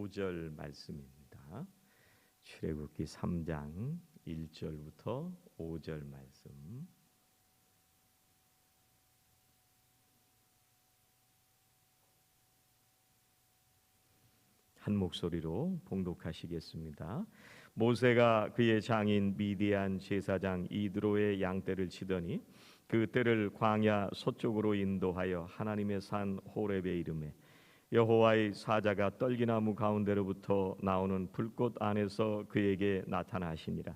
5절 말씀입니다. 출애굽기 3장 1절부터 5절 말씀. 한 목소리로 봉독하시겠습니다. 모세가 그의 장인 미디안 제사장 이드로의 양떼를 치더니 그 떼를 광야 서쪽으로 인도하여 하나님의 산 호렙에 이르매 여호와의 사자가 떨기나무 가운데로부터 나오는 불꽃 안에서 그에게 나타나시니라.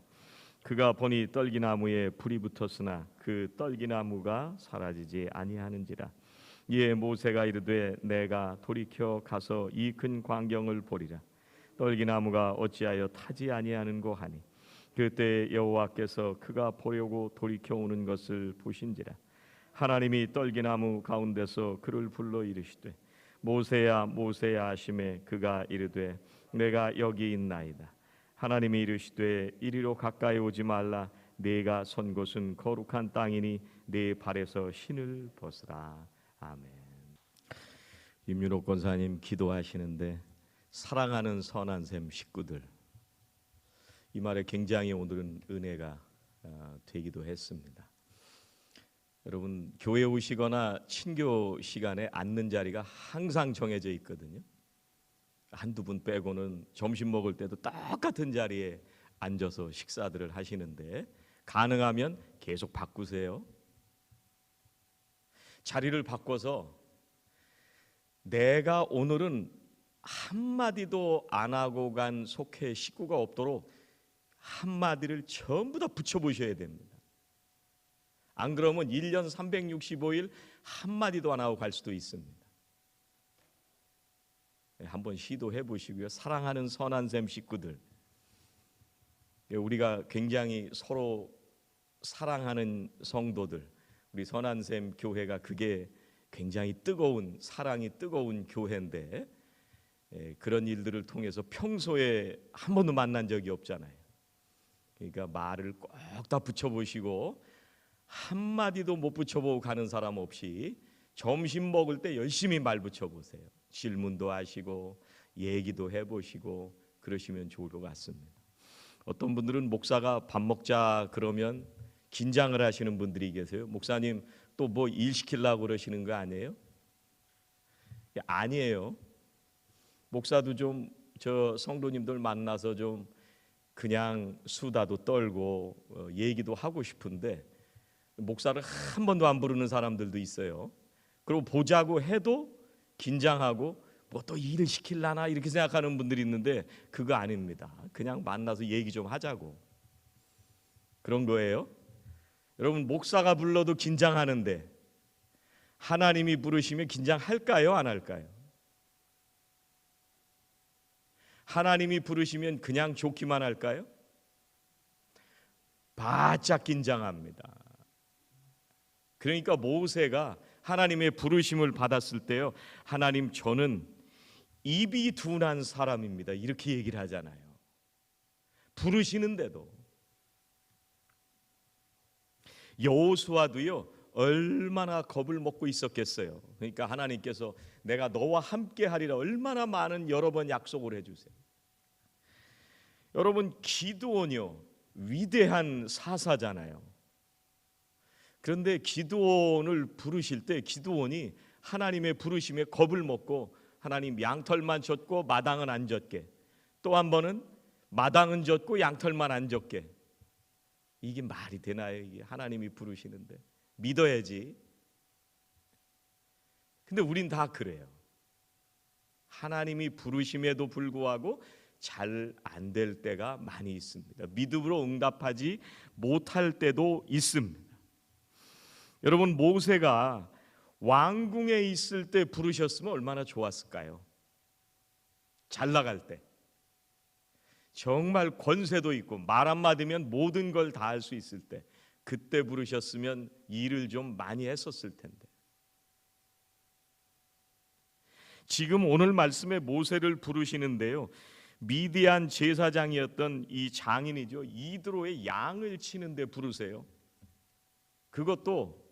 그가 보니 떨기나무에 불이 붙었으나 그 떨기나무가 사라지지 아니하는지라. 이에 모세가 이르되 내가 돌이켜 가서 이 큰 광경을 보리라. 떨기나무가 어찌하여 타지 아니하는고 하니 그때 여호와께서 그가 보려고 돌이켜 오는 것을 보신지라. 하나님이 떨기나무 가운데서 그를 불러 이르시되 모세야 모세야 하시매 그가 이르되 내가 여기 있나이다. 하나님이 이르시되 이리로 가까이 오지 말라. 네가 선 곳은 거룩한 땅이니 네 발에서 신을 벗으라. 아멘. 임윤옥 권사님 기도하시는데 사랑하는 선한 샘 식구들, 이 말에 굉장히 오늘은 은혜가 되기도 했습니다. 여러분 교회 오시거나 친교 시간에 앉는 자리가 항상 정해져 있거든요. 한두 분 빼고는 점심 먹을 때도 똑같은 자리에 앉아서 식사들을 하시는데 가능하면 계속 바꾸세요. 자리를 바꿔서 내가 오늘은 한마디도 안 하고 간 속회 식구가 없도록 한마디를 전부 다 붙여보셔야 됩니다. 안 그러면 1년 365일 한마디도 안 하고 갈 수도 있습니다. 한번 시도해 보시고요. 사랑하는 선한 샘 식구들, 우리가 굉장히 서로 사랑하는 성도들, 우리 선한 샘 교회가 그게 굉장히 뜨거운 사랑이 뜨거운 교회인데 그런 일들을 통해서 평소에 한 번도 만난 적이 없잖아요. 그러니까 말을 꼭 다 붙여보시고 한마디도 못 붙여보고 가는 사람 없이 점심 먹을 때 열심히 말 붙여보세요. 질문도 하시고 얘기도 해보시고 그러시면 좋을 것 같습니다. 어떤 분들은 목사가 밥 먹자 그러면 긴장을 하시는 분들이 계세요. 목사님 또 뭐 일 시키려고 그러시는 거 아니에요? 아니에요. 목사도 좀 저 성도님들 만나서 좀 그냥 수다도 떨고 얘기도 하고 싶은데 목사를 한 번도 안 부르는 사람들도 있어요. 그리고 보자고 해도 긴장하고 뭐 또 일을 시킬라나 이렇게 생각하는 분들이 있는데 그거 아닙니다. 그냥 만나서 얘기 좀 하자고 그런 거예요. 여러분 목사가 불러도 긴장하는데 하나님이 부르시면 긴장할까요? 안 할까요? 하나님이 부르시면 그냥 좋기만 할까요? 바짝 긴장합니다. 그러니까 모세가 하나님의 부르심을 받았을 때요, 하나님 저는 입이 둔한 사람입니다 이렇게 얘기를 하잖아요. 부르시는데도. 여호수아도요 얼마나 겁을 먹고 있었겠어요. 그러니까 하나님께서 내가 너와 함께 하리라 얼마나 많은 여러 번 약속을 해주세요. 여러분 기드온이요 위대한 사사잖아요. 그런데 기드온을 부르실 때 기드온이 하나님의 부르심에 겁을 먹고 하나님 양털만 젖고 마당은 안 젖게, 또 한 번은 마당은 젖고 양털만 안 젖게. 이게 말이 되나요? 이게 하나님이 부르시는데 믿어야지. 근데 우린 다 그래요. 하나님이 부르심에도 불구하고 잘 안 될 때가 많이 있습니다. 믿음으로 응답하지 못할 때도 있습니다. 여러분 모세가 왕궁에 있을 때 부르셨으면 얼마나 좋았을까요? 잘 나갈 때 정말 권세도 있고 말 한마디면 모든 걸 다 할 수 있을 때 그때 부르셨으면 일을 좀 많이 했었을 텐데 지금 오늘 말씀에 모세를 부르시는데요, 미디안 제사장이었던 이 장인이죠 이드로의 양을 치는데 부르세요. 그것도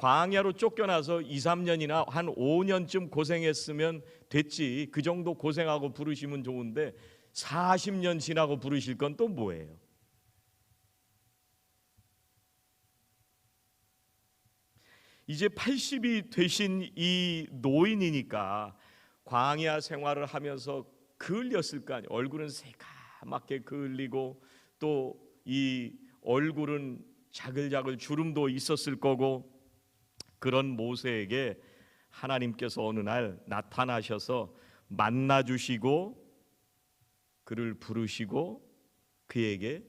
광야로 쫓겨나서 2, 3년이나 한 5년쯤 고생했으면 됐지. 그 정도 고생하고 부르시면 좋은데 40년 지나고 부르실 건 또 뭐예요? 이제 80이 되신 이 노인이니까 광야 생활을 하면서 그을렸을 거 아니에요. 얼굴은 새까맣게 그을리고 또 이 얼굴은 자글자글 주름도 있었을 거고, 그런 모세에게 하나님께서 어느 날 나타나셔서 만나주시고 그를 부르시고 그에게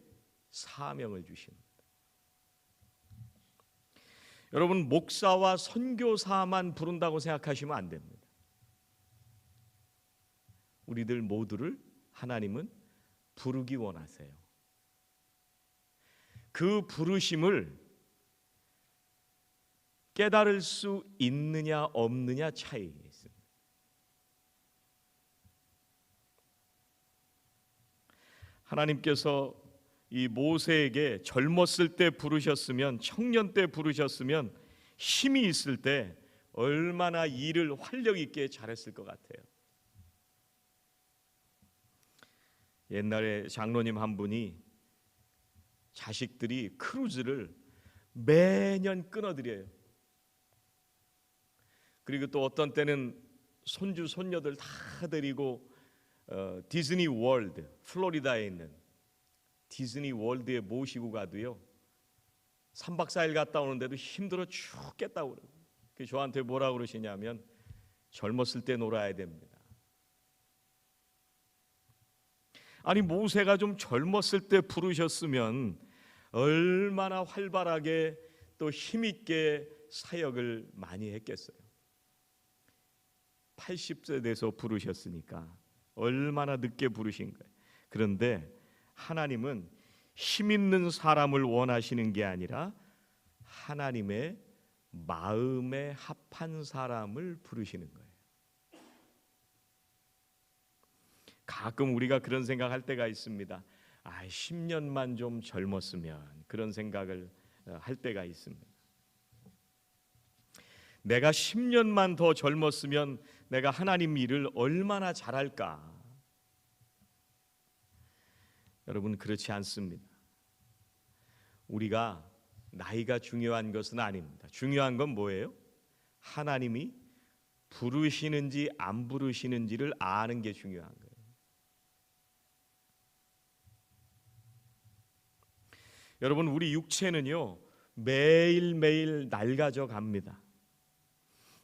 사명을 주십니다. 여러분, 목사와 선교사만 부른다고 생각하시면 안 됩니다. 우리들 모두를 하나님은 부르기 원하세요. 그 부르심을 깨달을 수 있느냐 없느냐 차이가 있습니다. 하나님께서 이 모세에게 젊었을 때 부르셨으면, 청년 때 부르셨으면, 힘이 있을 때 얼마나 일을 활력 있게 잘했을 것 같아요. 옛날에 장로님 한 분이 자식들이 크루즈를 매년 끊어드려요. 그리고 또 어떤 때는 손주 손녀들 다 데리고 디즈니 월드, 플로리다에 있는 디즈니 월드에 모시고 가도요, 3박 4일 갔다 오는데도 힘들어 죽겠다고 그래요. 저한테 뭐라고 그러시냐면, 젊었을 때 놀아야 됩니다. 아니, 모세가 좀 젊었을 때 부르셨으면 얼마나 활발하게 또 힘있게 사역을 많이 했겠어요. 80세 돼서 부르셨으니까 얼마나 늦게 부르신 거예요. 그런데 하나님은 힘있는 사람을 원하시는 게 아니라 하나님의 마음에 합한 사람을 부르시는 거예요. 가끔 우리가 그런 생각할 때가 있습니다. 10년만 좀 젊었으면, 그런 생각을 할 때가 있습니다. 내가 10년만 더 젊었으면 내가 하나님 일을 얼마나 잘할까? 여러분, 그렇지 않습니다. 우리가 나이가 중요한 것은 아닙니다. 중요한 건 뭐예요? 하나님이 부르시는지 안 부르시는지를 아는 게 중요한 거예요. 여러분, 우리 육체는요, 매일매일 낡아져 갑니다.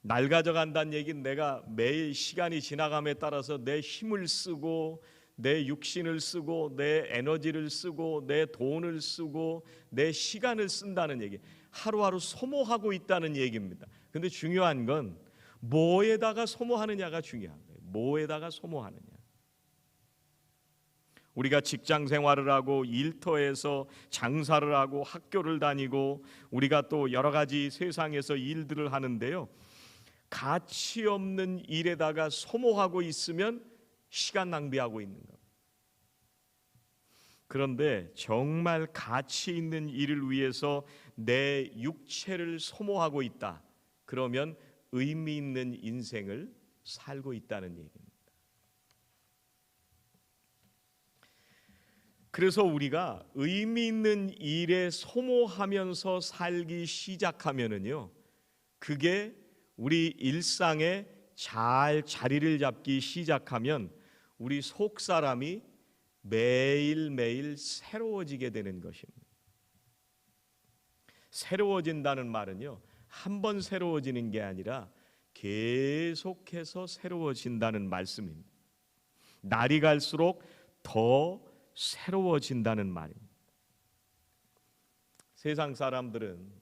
낡아져 간다는 얘기는 내가 매일 시간이 지나감에 따라서 내 힘을 쓰고 내 육신을 쓰고 내 에너지를 쓰고 내 돈을 쓰고 내 시간을 쓴다는 얘기, 하루하루 소모하고 있다는 얘기입니다. 근데 중요한 건 뭐에다가 소모하느냐가 중요한 거예요. 뭐에다가 소모하느냐. 우리가 직장 생활을 하고 일터에서 장사를 하고 학교를 다니고 우리가 또 여러 가지 세상에서 일들을 하는데요, 가치 없는 일에다가 소모하고 있으면 시간 낭비하고 있는 겁니다. 그런데 정말 가치 있는 일을 위해서 내 육체를 소모하고 있다, 그러면 의미 있는 인생을 살고 있다는 얘기입니다. 그래서 우리가 의미 있는 일에 소모하면서 살기 시작하면은요, 그게 우리 일상에 잘 자리를 잡기 시작하면 우리 속 사람이 매일매일 새로워지게 되는 것입니다. 새로워진다는 말은요, 한 번 새로워지는 게 아니라 계속해서 새로워진다는 말씀입니다. 날이 갈수록 더 새로워진다는 말입니다. 세상 사람들은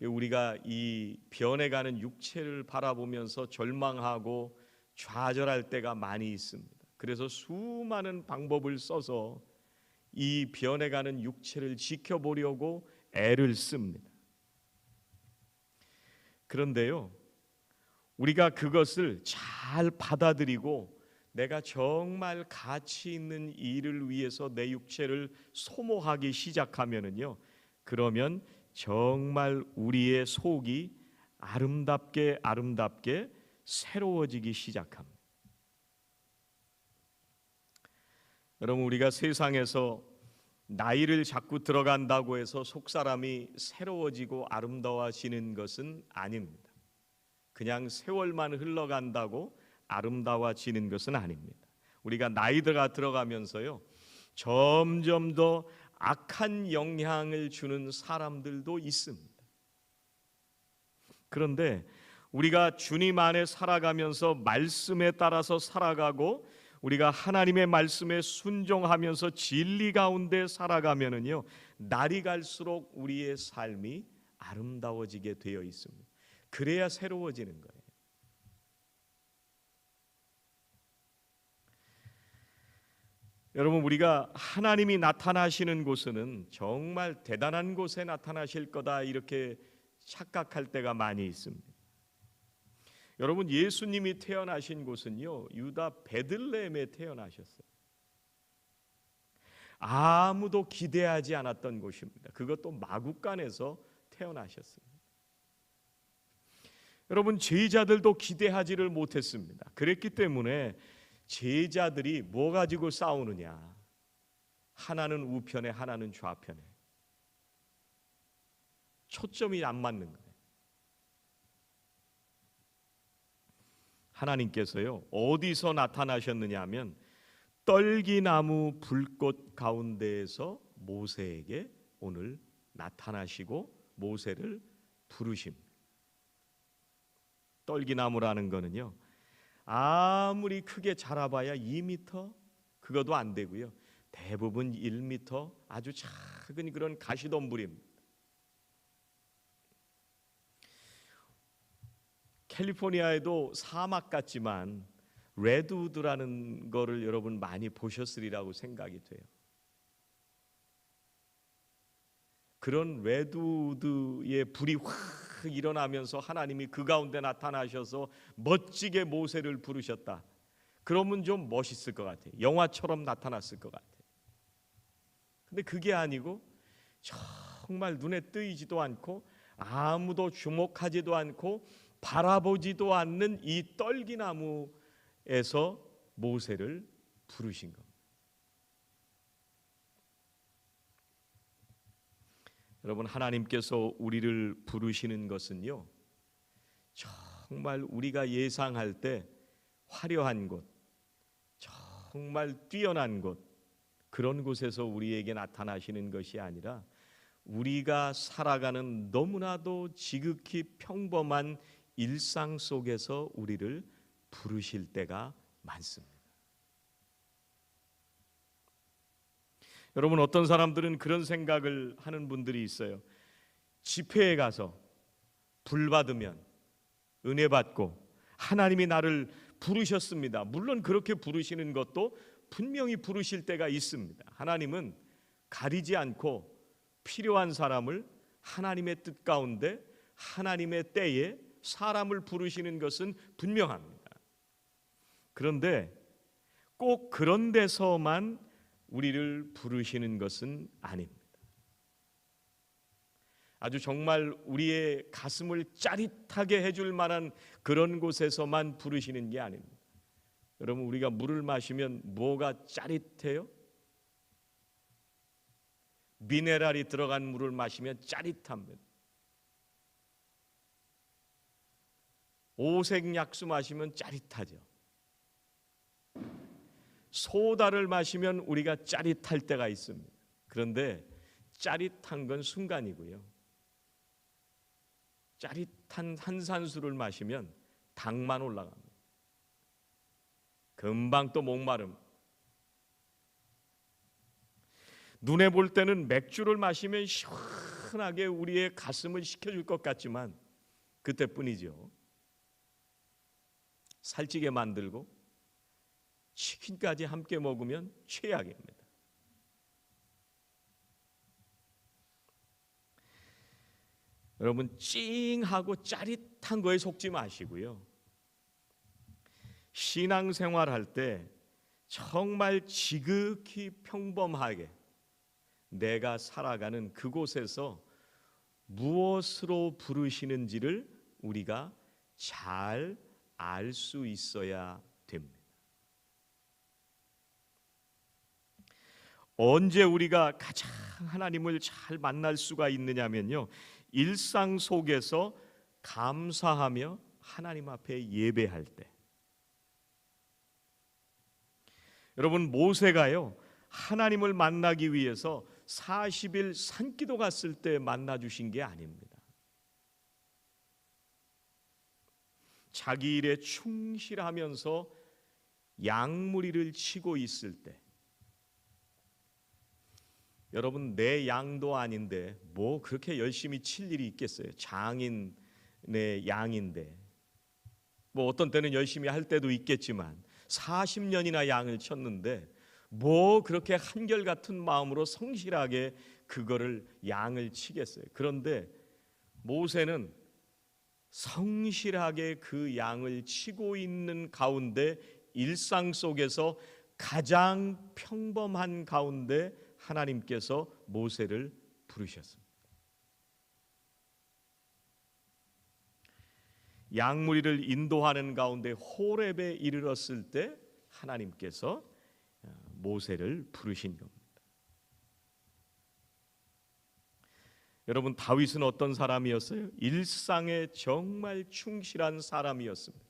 우리가 이 변해가는 육체를 바라보면서 절망하고 좌절할 때가 많이 있습니다. 그래서 수많은 방법을 써서 이 변해가는 육체를 지켜보려고 애를 씁니다. 그런데요, 우리가 그것을 잘 받아들이고 내가 정말 가치 있는 일을 위해서 내 육체를 소모하기 시작하면은요, 그러면 정말 우리의 속이 아름답게 새로워지기 시작합니다. 여러분, 우리가 세상에서 나이를 자꾸 들어간다고 해서 속사람이 새로워지고 아름다워지는 것은 아닙니다. 그냥 세월만 흘러간다고 아름다워지는 것은 아닙니다. 우리가 나이가 들어가면서요, 점점 더 악한 영향을 주는 사람들도 있습니다. 그런데 우리가 주님 안에 살아가면서 말씀에 따라서 살아가고 우리가 하나님의 말씀에 순종하면서 진리 가운데 살아가면은요, 날이 갈수록 우리의 삶이 아름다워지게 되어 있습니다. 그래야 새로워지는 거예요. 여러분, 우리가 하나님이 나타나시는 곳은 정말 대단한 곳에 나타나실 거다 이렇게 착각할 때가 많이 있습니다. 여러분, 예수님이 태어나신 곳은요, 유다 베들레헴에 태어나셨어요. 아무도 기대하지 않았던 곳입니다. 그것도 마구간에서 태어나셨습니다. 여러분, 제자들도 기대하지를 못했습니다. 그랬기 때문에 제자들이 뭐 가지고 싸우느냐? 하나는 우편에 하나는 좌편에. 초점이 안 맞는 거예요. 하나님께서요, 어디서 나타나셨느냐 하면 떨기나무 불꽃 가운데에서 모세에게 오늘 나타나시고 모세를 부르십니다. 떨기나무라는 거는요, 아무리 크게 자라봐야 2m 그것도 안 되고요, 대부분 1m 아주 작은 그런 가시덤불입니다. 캘리포니아에도 사막 같지만 레드우드라는 거를 여러분 많이 보셨으리라고 생각이 돼요. 그런 레드우드의 불이 확 일어나면서 하나님이 그 가운데 나타나셔서 멋지게 모세를 부르셨다. 그러면 좀 멋있을 것 같아요. 영화처럼 나타났을 것 같아요. 근데 그게 아니고 정말 눈에 띄지도 않고 아무도 주목하지도 않고 바라보지도 않는 이 떨기나무에서 모세를 부르신 겁니다. 여러분, 하나님께서 우리를 부르시는 것은요, 정말 우리가 예상할 때 화려한 곳, 정말 뛰어난 곳, 그런 곳에서 우리에게 나타나시는 것이 아니라 우리가 살아가는 너무나도 지극히 평범한 일상 속에서 우리를 부르실 때가 많습니다. 여러분, 어떤 사람들은 그런 생각을 하는 분들이 있어요. 집회에 가서 불 받으면 은혜 받고 하나님이 나를 부르셨습니다. 물론 그렇게 부르시는 것도 분명히 부르실 때가 있습니다. 하나님은 가리지 않고 필요한 사람을 하나님의 뜻 가운데 하나님의 때에 사람을 부르시는 것은 분명합니다. 그런데 꼭 그런 데서만 우리를 부르시는 것은 아닙니다. 아주 정말 우리의 가슴을 짜릿하게 해줄 만한 그런 곳에서만 부르시는 게 아닙니다. 여러분, 우리가 물을 마시면 뭐가 짜릿해요? 미네랄이 들어간 물을 마시면 짜릿합니다. 오색 약수 마시면 짜릿하죠. 소다를 마시면 우리가 짜릿할 때가 있습니다. 그런데 짜릿한 건 순간이고요, 짜릿한 탄산수를 마시면 당만 올라갑니다. 금방 또 목마름. 눈에 볼 때는 맥주를 마시면 시원하게 우리의 가슴을 식혀줄 것 같지만 그때뿐이죠. 살찌게 만들고 치킨까지 함께 먹으면 최악입니다. 여러분, 찡하고 짜릿한 거에 속지 마시고요, 신앙생활할 때 정말 지극히 평범하게 내가 살아가는 그곳에서 무엇으로 부르시는지를 우리가 잘 알 수 있어야 됩니다. 언제 우리가 가장 하나님을 잘 만날 수가 있느냐면요, 일상 속에서 감사하며 하나님 앞에 예배할 때. 여러분, 모세가요 하나님을 만나기 위해서 40일 산기도 갔을 때 만나 주신 게 아닙니다. 자기 일에 충실하면서 양무리를 치고 있을 때, 여러분, 내 양도 아닌데 뭐 그렇게 열심히 칠 일이 있겠어요? 장인의 양인데. 뭐 어떤 때는 열심히 할 때도 있겠지만 40년이나 양을 쳤는데 뭐 그렇게 한결같은 마음으로 성실하게 그거를 양을 치겠어요? 그런데 모세는 성실하게 그 양을 치고 있는 가운데, 일상 속에서 가장 평범한 가운데 하나님께서 모세를 부르셨습니다. 양무리를 인도하는 가운데 호렙에 이르렀을 때 하나님께서 모세를 부르신 겁니다. 여러분, 다윗은 어떤 사람이었어요? 일상에 정말 충실한 사람이었습니다.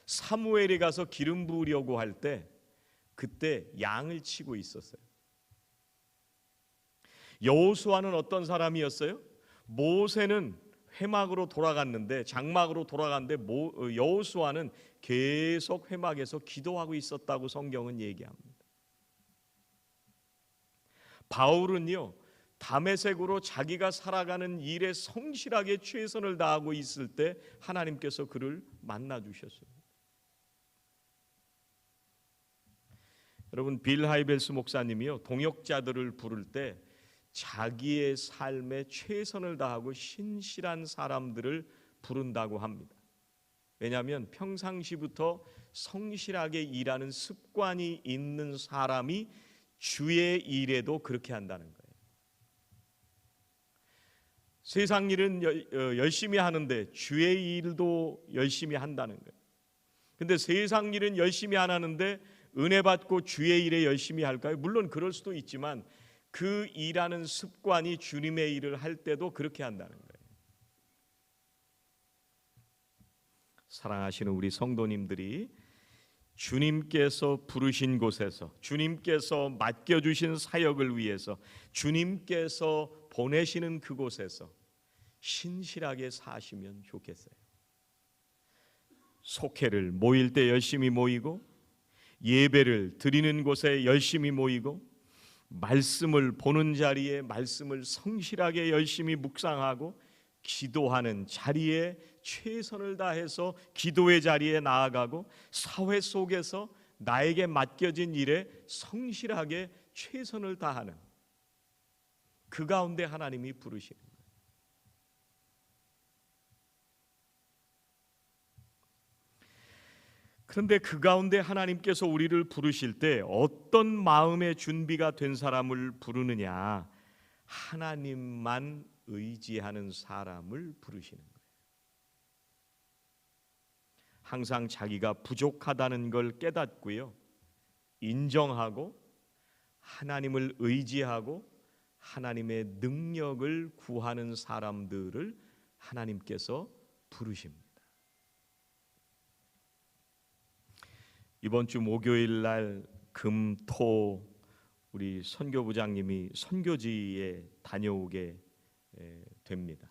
사무엘에 가서 기름 부으려고 할 때 그때 양을 치고 있었어요. 여호수아는 어떤 사람이었어요? 모세는 회막으로 돌아갔는데, 장막으로 돌아갔는데 여호수아는 계속 회막에서 기도하고 있었다고 성경은 얘기합니다. 바울은요 다메섹으로 자기가 살아가는 일에 성실하게 최선을 다하고 있을 때 하나님께서 그를 만나 주셨어요. 여러분, 빌 하이벨스 목사님이요 동역자들을 부를 때 자기의 삶에 최선을 다하고 신실한 사람들을 부른다고 합니다. 왜냐하면 평상시부터 성실하게 일하는 습관이 있는 사람이 주의 일에도 그렇게 한다는 거예요. 세상 일은 열심히 하는데 주의 일도 열심히 한다는 거예요. 근데 세상 일은 열심히 안 하는데 은혜 받고 주의 일에 열심히 할까요? 물론 그럴 수도 있지만 그 일하는 습관이 주님의 일을 할 때도 그렇게 한다는 거예요. 사랑하시는 우리 성도님들이 주님께서 부르신 곳에서, 주님께서 맡겨주신 사역을 위해서, 주님께서 보내시는 그곳에서 신실하게 사시면 좋겠어요. 속회를 모일 때 열심히 모이고, 예배를 드리는 곳에 열심히 모이고, 말씀을 보는 자리에 말씀을 성실하게 열심히 묵상하고, 기도하는 자리에 최선을 다해서 기도의 자리에 나아가고, 사회 속에서 나에게 맡겨진 일에 성실하게 최선을 다하는 그 가운데 하나님이 부르시는 거예요. 그런데 그 가운데 하나님께서 우리를 부르실 때 어떤 마음의 준비가 된 사람을 부르느냐? 하나님만 의지하는 사람을 부르시는 거예요. 항상 자기가 부족하다는 걸 깨닫고요, 인정하고 하나님을 의지하고 하나님의 능력을 구하는 사람들을 하나님께서 부르십니다. 이번 주 목요일 날 금, 토 우리 선교부장님이 선교지에 다녀오게 됩니다.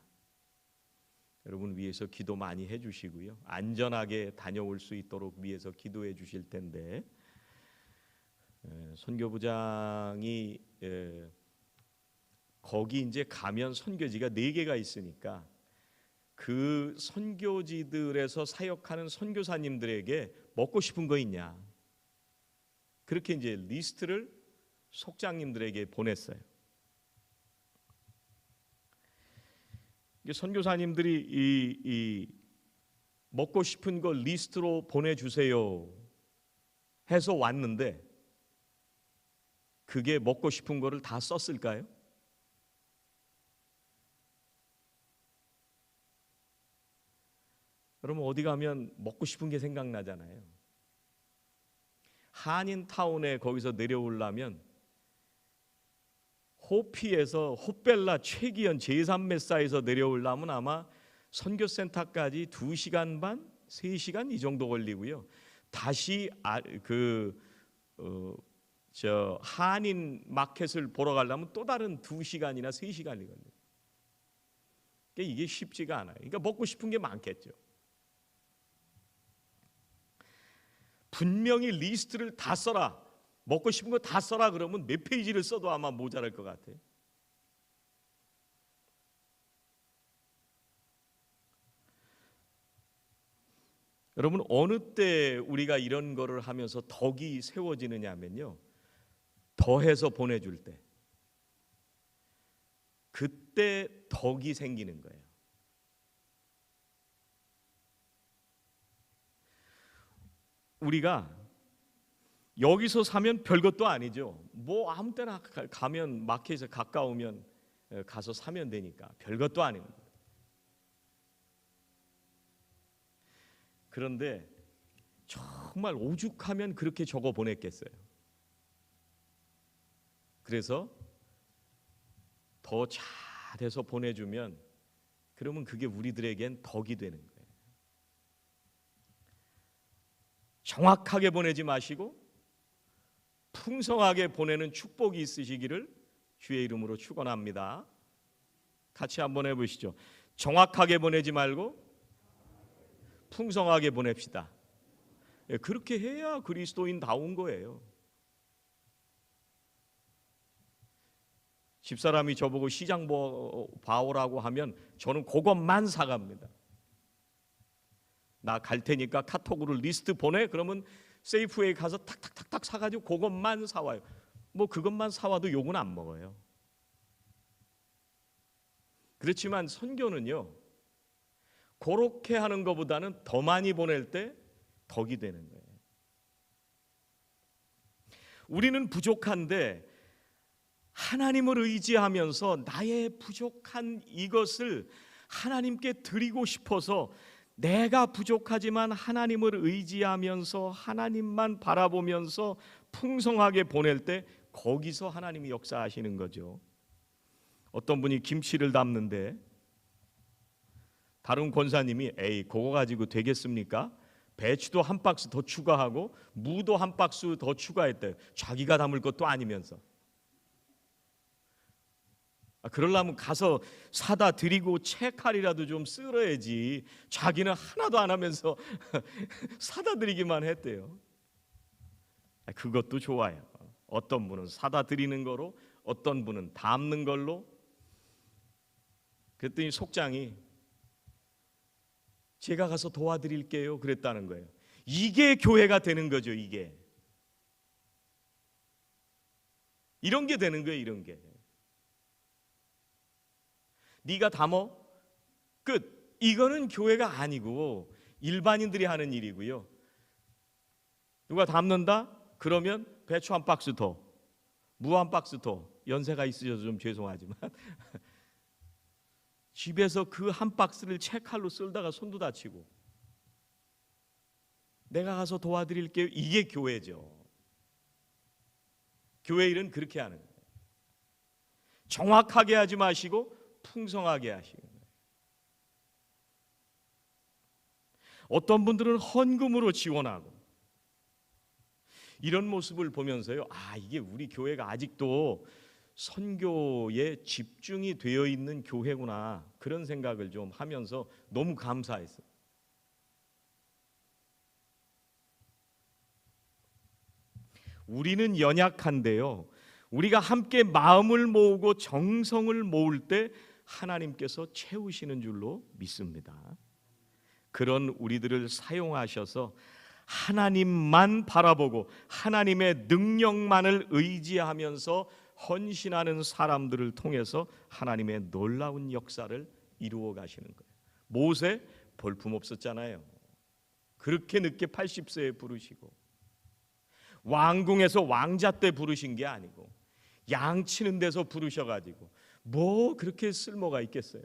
여러분 위해서 기도 많이 해주시고요, 안전하게 다녀올 수 있도록 위해서 기도해 주실 텐데, 선교부장이 거기 이제 가면 선교지가 4개가 있으니까 그 선교지들에서 사역하는 선교사님들에게 먹고 싶은 거 있냐, 그렇게 이제 리스트를 속장님들에게 보냈어요. 선교사님들이 이 먹고 싶은 거 리스트로 보내주세요 해서 왔는데, 그게 먹고 싶은 거를 다 썼을까요? 여러분 어디 가면 먹고 싶은 게 생각나잖아요. 한인타운에 거기서 내려오려면 호피에서 호벨라 최기현 제3메사에서 내려오려면 아마 선교센터까지 2시간 반, 3시간 이 정도 걸리고요. 다시 한인 마켓을 보러 가려면 또 다른 2시간이나 3시간이 걸려요. 그러니까 이게 쉽지가 않아요. 그러니까 먹고 싶은 게 많겠죠. 분명히 리스트를 다 써라. 먹고 싶은 거 다 써라 그러면 몇 페이지를 써도 아마 모자랄 것 같아요. 여러분 어느 때 우리가 이런 거를 하면서 덕이 세워지느냐면요, 더해서 보내줄 때, 그때 덕이 생기는 거예요. 우리가 여기서 사면 별것도 아니죠. 뭐 아무 때나 가면 마켓에 가까우면 가서 사면 되니까 별것도 아닙니다. 그런데 정말 오죽하면 그렇게 적어 보냈겠어요. 그래서 더 잘해서 보내주면 그러면 그게 우리들에겐 덕이 되는 거예요. 정확하게 보내지 마시고 풍성하게 보내는 축복이 있으시기를 주의 이름으로 축원합니다. 같이 한번 해보시죠. 정확하게 보내지 말고 풍성하게 보냅시다. 그렇게 해야 그리스도인다운 거예요. 집사람이 저보고 시장 봐오라고 하면 저는 그것만 사갑니다. 나 갈 테니까 카톡으로 리스트 보내. 그러면 세이프웨이 가서 탁탁탁탁 사가지고 그것만 사와요. 뭐 그것만 사와도 욕은 안 먹어요. 그렇지만 선교는요, 그렇게 하는 것보다는 더 많이 보낼 때 덕이 되는 거예요. 우리는 부족한데 하나님을 의지하면서 나의 부족한 이것을 하나님께 드리고 싶어서 내가 부족하지만 하나님을 의지하면서 하나님만 바라보면서 풍성하게 보낼 때 거기서 하나님이 역사하시는 거죠. 어떤 분이 김치를 담는데 다른 권사님이 에이 그거 가지고 되겠습니까? 배추도 한 박스 더 추가하고 무도 한 박스 더 추가했대요. 자기가 담을 것도 아니면서. 그러려면 가서 사다 드리고 채칼이라도 좀 쓸어야지. 자기는 하나도 안 하면서 사다 드리기만 했대요. 그것도 좋아요. 어떤 분은 사다 드리는 거로, 어떤 분은 담는 걸로. 그랬더니 속장이 제가 가서 도와드릴게요 그랬다는 거예요. 이게 교회가 되는 거죠. 이게 이런 게 되는 거예요. 이런 게 네가 담어 끝. 이거는 교회가 아니고 일반인들이 하는 일이고요. 누가 담는다? 그러면 배추 한 박스 더, 무 한 박스 더. 연세가 있으셔서 좀 죄송하지만 집에서 그 한 박스를 채칼로 쓸다가 손도 다치고 내가 가서 도와드릴게요. 이게 교회죠. 교회 일은 그렇게 하는 거예요. 정확하게 하지 마시고 풍성하게 하시는 거예요. 어떤 분들은 헌금으로 지원하고 이런 모습을 보면서요, 이게 우리 교회가 아직도 선교에 집중이 되어 있는 교회구나, 그런 생각을 좀 하면서 너무 감사했어요. 우리는 연약한데요, 우리가 함께 마음을 모으고 정성을 모을 때 하나님께서 채우시는 줄로 믿습니다. 그런 우리들을 사용하셔서 하나님만 바라보고 하나님의 능력만을 의지하면서 헌신하는 사람들을 통해서 하나님의 놀라운 역사를 이루어 가시는 거예요. 모세 볼품 없었잖아요. 그렇게 늦게 80세에 부르시고 왕궁에서 왕자 때 부르신 게 아니고 양치는 데서 부르셔가지고 뭐 그렇게 쓸모가 있겠어요.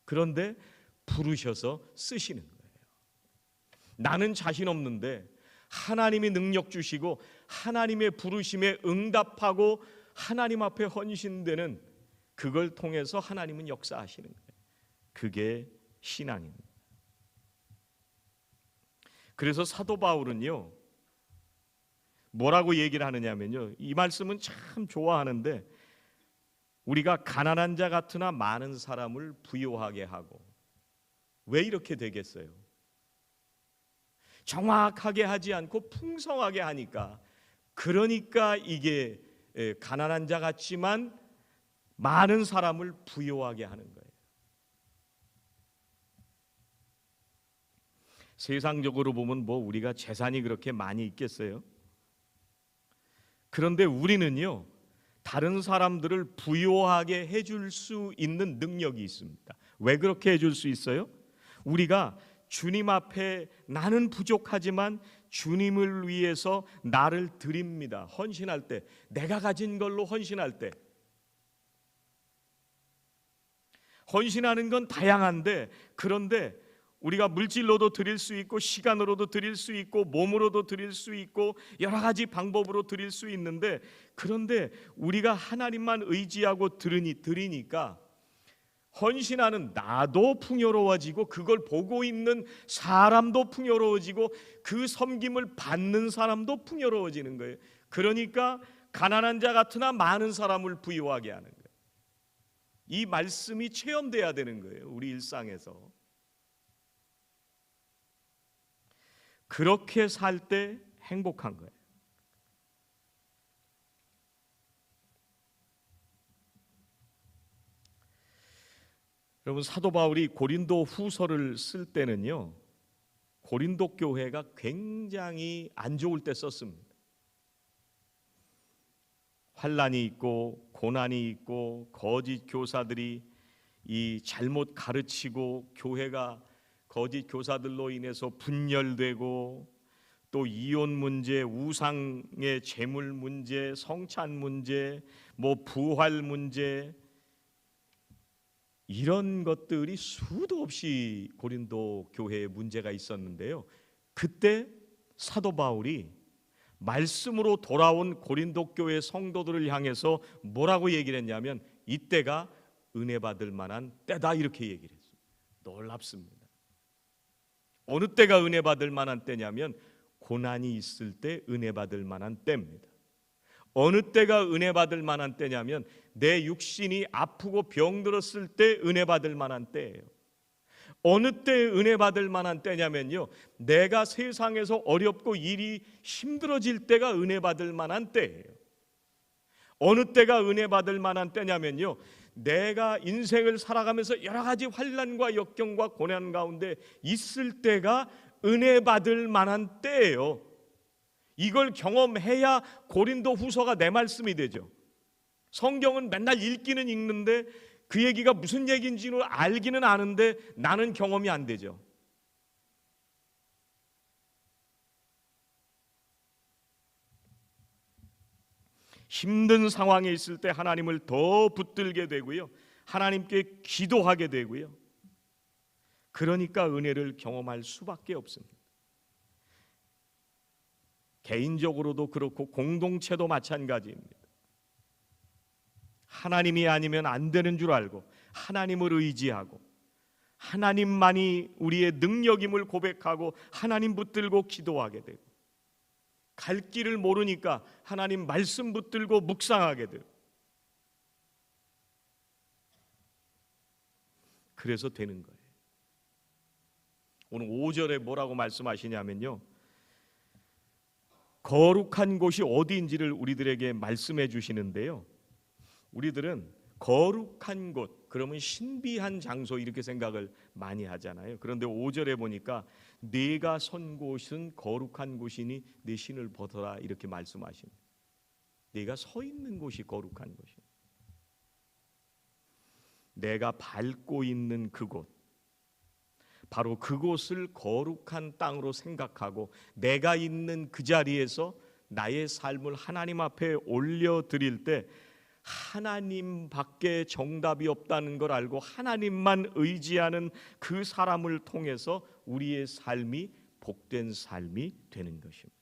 그런데 부르셔서 쓰시는 거예요. 나는 자신 없는데 하나님이 능력 주시고 하나님의 부르심에 응답하고 하나님 앞에 헌신되는, 그걸 통해서 하나님은 역사하시는 거예요. 그게 신앙입니다. 그래서 사도 바울은요, 뭐라고 얘기를 하느냐면요, 이 말씀은 참 좋아하는데, 우리가 가난한 자 같으나 많은 사람을 부요하게 하고, 왜 이렇게 되겠어요? 정확하게 하지 않고 풍성하게 하니까, 그러니까 이게 가난한 자 같지만 많은 사람을 부요하게 하는 거예요. 세상적으로 보면 뭐 우리가 재산이 그렇게 많이 있겠어요? 그런데 우리는요, 다른 사람들을 부요하게 해줄 수 있는 능력이 있습니다. 왜 그렇게 해줄 수 있어요? 우리가 주님 앞에 나는 부족하지만 주님을 위해서 나를 드립니다. 헌신할 때, 내가 가진 걸로 헌신할 때, 헌신하는 건 다양한데, 그런데 우리가 물질로도 드릴 수 있고 시간으로도 드릴 수 있고 몸으로도 드릴 수 있고 여러 가지 방법으로 드릴 수 있는데, 그런데 우리가 하나님만 의지하고 드리니까 헌신하는 나도 풍요로워지고 그걸 보고 있는 사람도 풍요로워지고 그 섬김을 받는 사람도 풍요로워지는 거예요. 그러니까 가난한 자 같으나 많은 사람을 부유하게 하는 거예요. 이 말씀이 체험돼야 되는 거예요, 우리 일상에서. 그렇게 살 때 행복한 거예요. 여러분, 사도 바울이 고린도 후서를 쓸 때는요, 고린도 교회가 굉장히 안 좋을 때 썼습니다. 환난이 있고 고난이 있고 거짓 교사들이 이 잘못 가르치고 교회가 거짓 교사들로 인해서 분열되고, 또 이혼 문제, 우상의 재물 문제, 성찬 문제, 뭐 부활 문제, 이런 것들이 수도 없이 고린도 교회에 문제가 있었는데요, 그때 사도 바울이 말씀으로 돌아온 고린도 교회 성도들을 향해서 뭐라고 얘기를 했냐면, 이때가 은혜 받을 만한 때다, 이렇게 얘기를 했어요. 놀랍습니다. 어느 때가 은혜 받을 만한 때냐면 고난이 있을 때 은혜 받을 만한 때입니다. 어느 때가 은혜 받을 만한 때냐면 내 육신이 아프고 병들었을 때 은혜 받을 만한 때예요. 어느 때 은혜 받을 만한 때냐면요, 내가 세상에서 어렵고 일이 힘들어질 때가 은혜 받을 만한 때예요. 어느 때가 은혜 받을 만한 때냐면요, 내가 인생을 살아가면서 여러 가지 환난과 역경과 고난 가운데 있을 때가 은혜 받을 만한 때예요. 이걸 경험해야 고린도 후서가 내 말씀이 되죠. 성경은 맨날 읽기는 읽는데 그 얘기가 무슨 얘기인지는 알기는 아는데 나는 경험이 안 되죠. 힘든 상황에 있을 때 하나님을 더 붙들게 되고요, 하나님께 기도하게 되고요, 그러니까 은혜를 경험할 수밖에 없습니다. 개인적으로도 그렇고 공동체도 마찬가지입니다. 하나님이 아니면 안 되는 줄 알고 하나님을 의지하고 하나님만이 우리의 능력임을 고백하고 하나님 붙들고 기도하게 되고, 갈 길을 모르니까 하나님 말씀 붙들고 묵상하게 되고, 그래서 되는 거예요. 오늘 5절에 뭐라고 말씀하시냐면요, 거룩한 곳이 어디인지를 우리들에게 말씀해 주시는데요, 우리들은 거룩한 곳 그러면 신비한 장소 이렇게 생각을 많이 하잖아요. 그런데 5절에 보니까 네가 선 곳은 거룩한 곳이니 네 신을 벗어라, 이렇게 말씀하십니다. 네가 서 있는 곳이 거룩한 곳이에요. 내가 밟고 있는 그곳, 바로 그곳을 거룩한 땅으로 생각하고 내가 있는 그 자리에서 나의 삶을 하나님 앞에 올려드릴 때 하나님밖에 정답이 없다는 걸 알고 하나님만 의지하는 그 사람을 통해서 우리의 삶이 복된 삶이 되는 것입니다.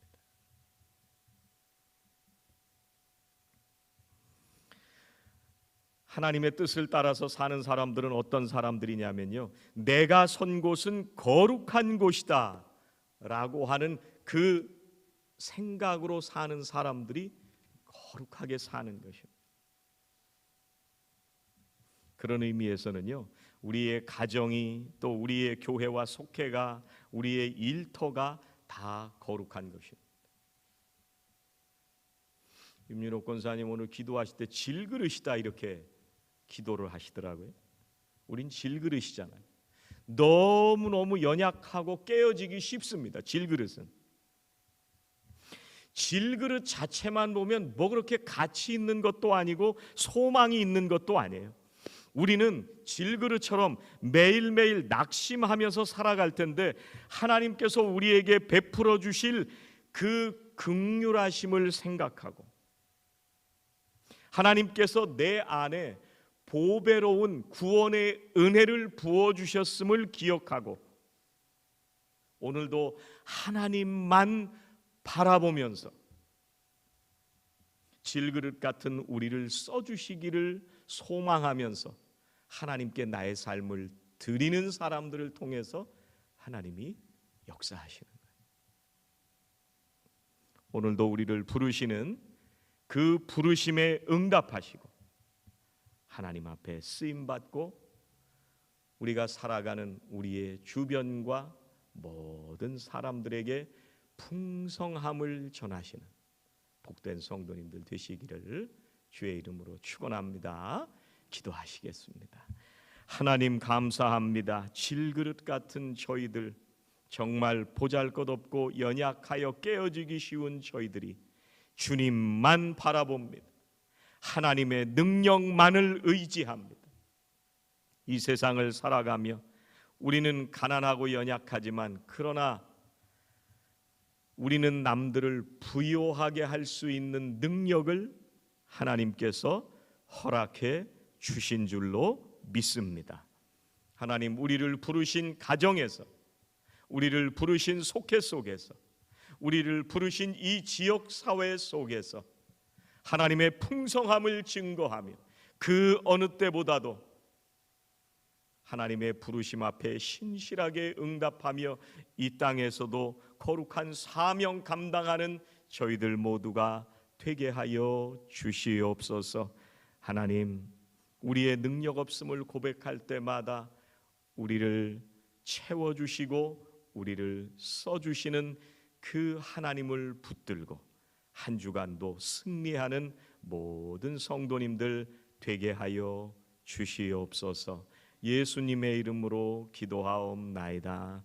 하나님의 뜻을 따라서 사는 사람들은 어떤 사람들이냐면요, 내가 선 곳은 거룩한 곳이다 라고 하는 그 생각으로 사는 사람들이 거룩하게 사는 것입니다. 그런 의미에서는요, 우리의 가정이, 또 우리의 교회와 속회가, 우리의 일터가 다 거룩한 것입니다. 임윤옥 권사님 오늘 기도하실 때 질그릇이다 이렇게 기도를 하시더라고요. 우린 질그릇이잖아요. 너무너무 연약하고 깨어지기 쉽습니다. 질그릇은. 질그릇 자체만 보면 뭐 그렇게 가치 있는 것도 아니고 소망이 있는 것도 아니에요. 우리는 질그릇처럼 매일매일 낙심하면서 살아갈 텐데, 하나님께서 우리에게 베풀어 주실 그 긍휼하심을 생각하고, 하나님께서 내 안에 보배로운 구원의 은혜를 부어주셨음을 기억하고, 오늘도 하나님만 바라보면서 질그릇 같은 우리를 써주시기를 소망하면서 하나님께 나의 삶을 드리는 사람들을 통해서 하나님이 역사하시는 거예요. 오늘도 우리를 부르시는 그 부르심에 응답하시고 하나님 앞에 쓰임받고 우리가 살아가는 우리의 주변과 모든 사람들에게 풍성함을 전하시는 복된 성도님들 되시기를 주의 이름으로 축원합니다. 기도하시겠습니다. 하나님 감사합니다. 질그릇 같은 저희들, 정말 보잘것없고 연약하여 깨어지기 쉬운 저희들이 주님만 바라봅니다. 하나님의 능력만을 의지합니다. 이 세상을 살아가며 우리는 가난하고 연약하지만, 그러나 우리는 남들을 부요하게 할 수 있는 능력을 하나님께서 허락해 주신 줄로 믿습니다. 하나님, 우리를 부르신 가정에서, 우리를 부르신 속회 속에서, 우리를 부르신 이 지역 사회 속에서 하나님의 풍성함을 증거하며 그 어느 때보다도 하나님의 부르심 앞에 신실하게 응답하며 이 땅에서도 거룩한 사명 감당하는 저희들 모두가 되게 하여 주시옵소서. 하나님, 우리의 능력 없음을 고백할 때마다 우리를 채워주시고 우리를 써주시는 그 하나님을 붙들고 한 주간도 승리하는 모든 성도님들 되게 하여 주시옵소서. 예수님의 이름으로 기도하옵나이다.